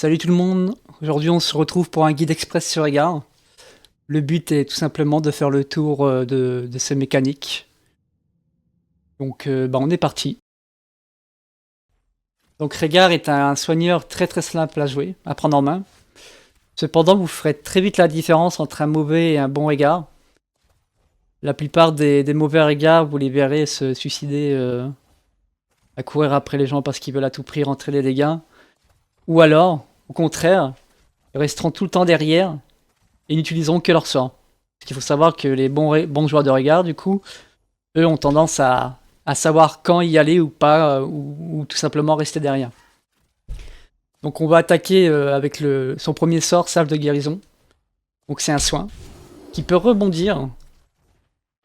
Salut tout le monde, aujourd'hui on se retrouve pour un guide express sur Égard. Le but est tout simplement de faire le tour de ces mécaniques. Donc on est parti. Donc Régard est un soigneur très simple à jouer, à prendre en main. Cependant vous ferez très vite la différence entre un mauvais et un bon Régard. La plupart des mauvais Régards, vous les verrez se suicider à courir après les gens parce qu'ils veulent à tout prix rentrer des dégâts. Ou alors, au contraire, ils resteront tout le temps derrière et n'utiliseront que leur sort. Parce qu'il faut savoir que les bons joueurs de Régard, du coup, eux ont tendance à savoir quand y aller ou pas, ou tout simplement rester derrière. Donc on va attaquer avec son premier sort, salve de guérison. Donc c'est un soin qui peut rebondir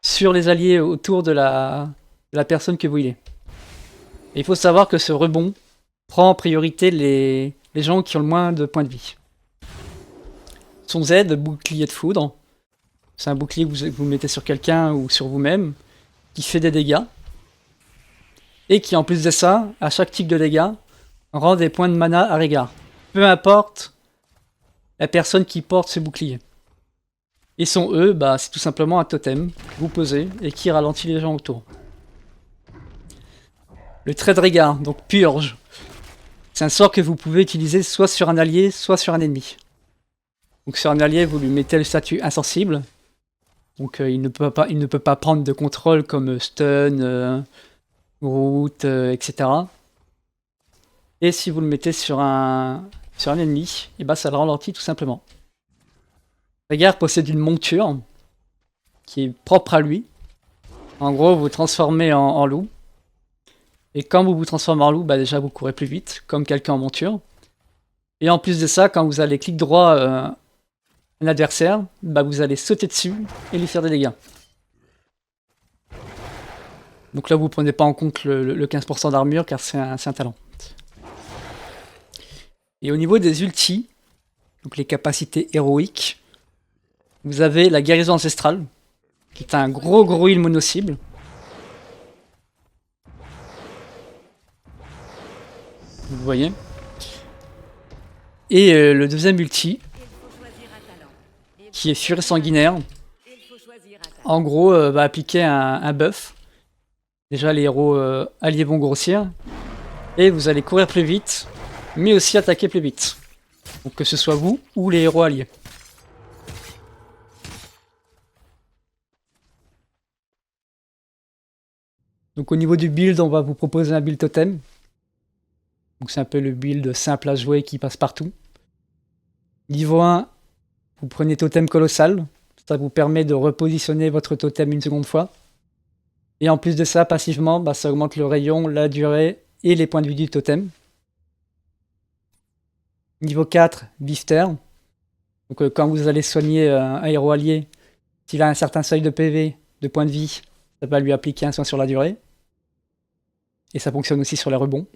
sur les alliés autour de la personne que vous healez. Et il faut savoir que ce rebond prend en priorité les gens qui ont le moins de points de vie. Son Z, bouclier de foudre, c'est un bouclier que vous mettez sur quelqu'un ou sur vous-même, qui fait des dégâts, et qui en plus de ça, à chaque type de dégâts, rend des points de mana à Régard. Peu importe la personne qui porte ce bouclier. Et son E, c'est tout simplement un totem que vous posez et qui ralentit les gens autour. Le trait de Régard, donc purge. C'est un sort que vous pouvez utiliser soit sur un allié, soit sur un ennemi. Donc sur un allié, vous lui mettez le statut insensible. Donc il ne peut pas prendre de contrôle comme stun, route, etc. Et si vous le mettez sur un ennemi, et ça le ralentit tout simplement. Régard possède une monture qui est propre à lui. En gros, vous vous transformez en loup. Et quand vous vous transformez en loup, déjà vous courez plus vite, comme quelqu'un en monture. Et en plus de ça, quand vous allez clic droit un adversaire, vous allez sauter dessus et lui faire des dégâts. Donc là, vous prenez pas en compte le 15% d'armure car c'est un talent. Et au niveau des ultis, donc les capacités héroïques, vous avez la guérison ancestrale, qui est un gros heal mono-cible. Vous voyez. Et le deuxième ulti, qui est furie sanguinaire, en gros va appliquer un buff. Déjà les héros alliés vont grossir, et vous allez courir plus vite, mais aussi attaquer plus vite. Donc que ce soit vous ou les héros alliés. Donc au niveau du build, on va vous proposer un build totem. Donc c'est un peu le build simple à jouer qui passe partout. Niveau 1, vous prenez totem colossal. Ça vous permet de repositionner votre totem une seconde fois. Et en plus de ça, passivement, ça augmente le rayon, la durée et les points de vie du totem. Niveau 4, Bifter. Donc quand vous allez soigner un héros allié, s'il a un certain seuil de PV, de points de vie, ça va lui appliquer un soin sur la durée. Et ça fonctionne aussi sur les rebonds.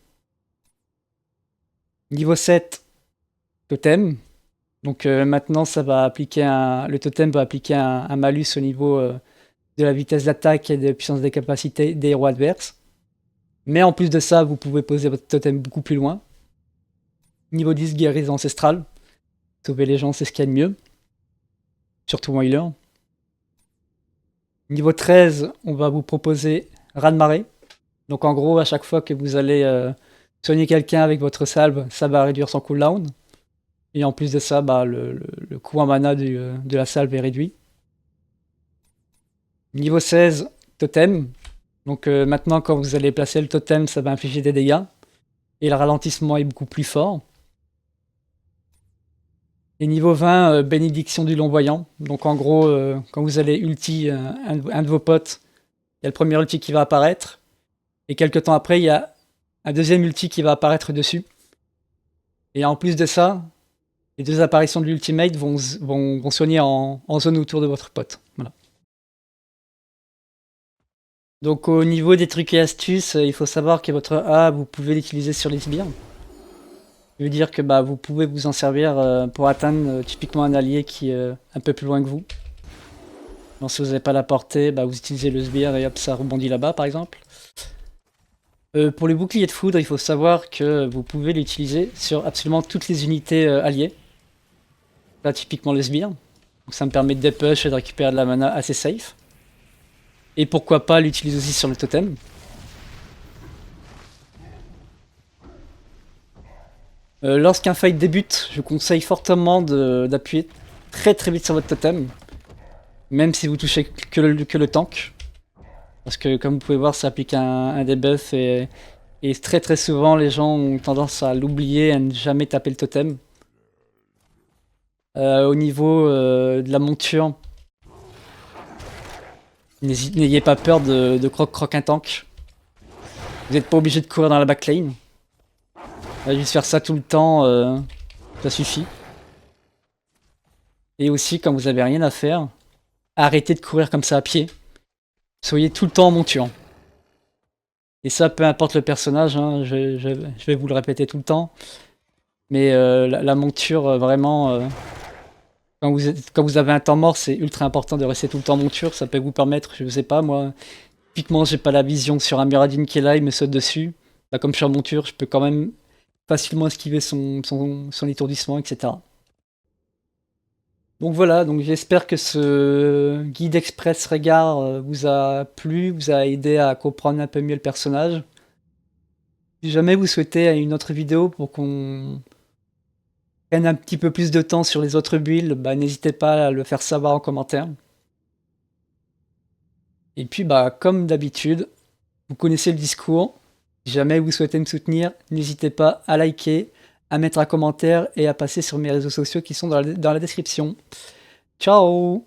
Niveau 7, totem. Donc maintenant, ça va appliquer le totem va appliquer un malus au niveau de la vitesse d'attaque et de la puissance des capacités des héros adverses. Mais en plus de ça, vous pouvez poser votre totem beaucoup plus loin. Niveau 10, guérison ancestrale. Sauver les gens, c'est ce qu'il y a de mieux. Surtout en healer. Niveau 13, on va vous proposer raz-de-marée. Donc en gros, à chaque fois que vous allez soigner quelqu'un avec votre salve, ça va réduire son cooldown. Et en plus de ça, le coût en mana de la salve est réduit. Niveau 16, totem. Donc maintenant, quand vous allez placer le totem, ça va infliger des dégâts. Et le ralentissement est beaucoup plus fort. Et niveau 20, bénédiction du long-voyant. Donc en gros, quand vous allez ulti un de vos potes, il y a le premier ulti qui va apparaître. Et quelques temps après, il y a un deuxième ulti qui va apparaître dessus. Et en plus de ça, les deux apparitions de l'ultimate vont soigner en zone autour de votre pote. Voilà. Donc au niveau des trucs et astuces, il faut savoir que votre A, vous pouvez l'utiliser sur les sbires. Ça veut dire que vous pouvez vous en servir pour atteindre typiquement un allié qui est un peu plus loin que vous. Donc si vous n'avez pas la portée, vous utilisez le sbire et hop, ça rebondit là-bas par exemple. Pour le bouclier de foudre, il faut savoir que vous pouvez l'utiliser sur absolument toutes les unités alliées. Là, typiquement le sbire. Donc ça me permet de dépush et de récupérer de la mana assez safe. Et pourquoi pas l'utiliser aussi sur le totem. Lorsqu'un fight débute, je vous conseille fortement d'appuyer très vite sur votre totem. Même si vous touchez que le tank. Parce que comme vous pouvez voir, ça applique un debuff et très souvent les gens ont tendance à l'oublier et à ne jamais taper le totem. Au niveau de la monture, n'ayez pas peur de croc un tank. Vous n'êtes pas obligé de courir dans la backlane. Juste faire ça tout le temps, ça suffit. Et aussi, quand vous avez rien à faire, arrêtez de courir comme ça à pied. Soyez tout le temps en monture. Et ça, peu importe le personnage, hein, je vais vous le répéter tout le temps. Mais la monture, vraiment, quand vous avez un temps mort, c'est ultra important de rester tout le temps en monture. Ça peut vous permettre, je sais pas, moi, typiquement, j'ai pas la vision sur un Muradin qui est là, il me saute dessus. Là, comme je suis en monture, je peux quand même facilement esquiver son étourdissement, etc. Donc voilà, donc j'espère que ce guide express regard vous a plu, vous a aidé à comprendre un peu mieux le personnage. Si jamais vous souhaitez une autre vidéo pour qu'on prenne un petit peu plus de temps sur les autres builds, bah, n'hésitez pas à le faire savoir en commentaire. Et puis bah comme d'habitude, vous connaissez le discours. Si jamais vous souhaitez me soutenir, n'hésitez pas à liker, à mettre un commentaire et à passer sur mes réseaux sociaux qui sont dans la description. Ciao!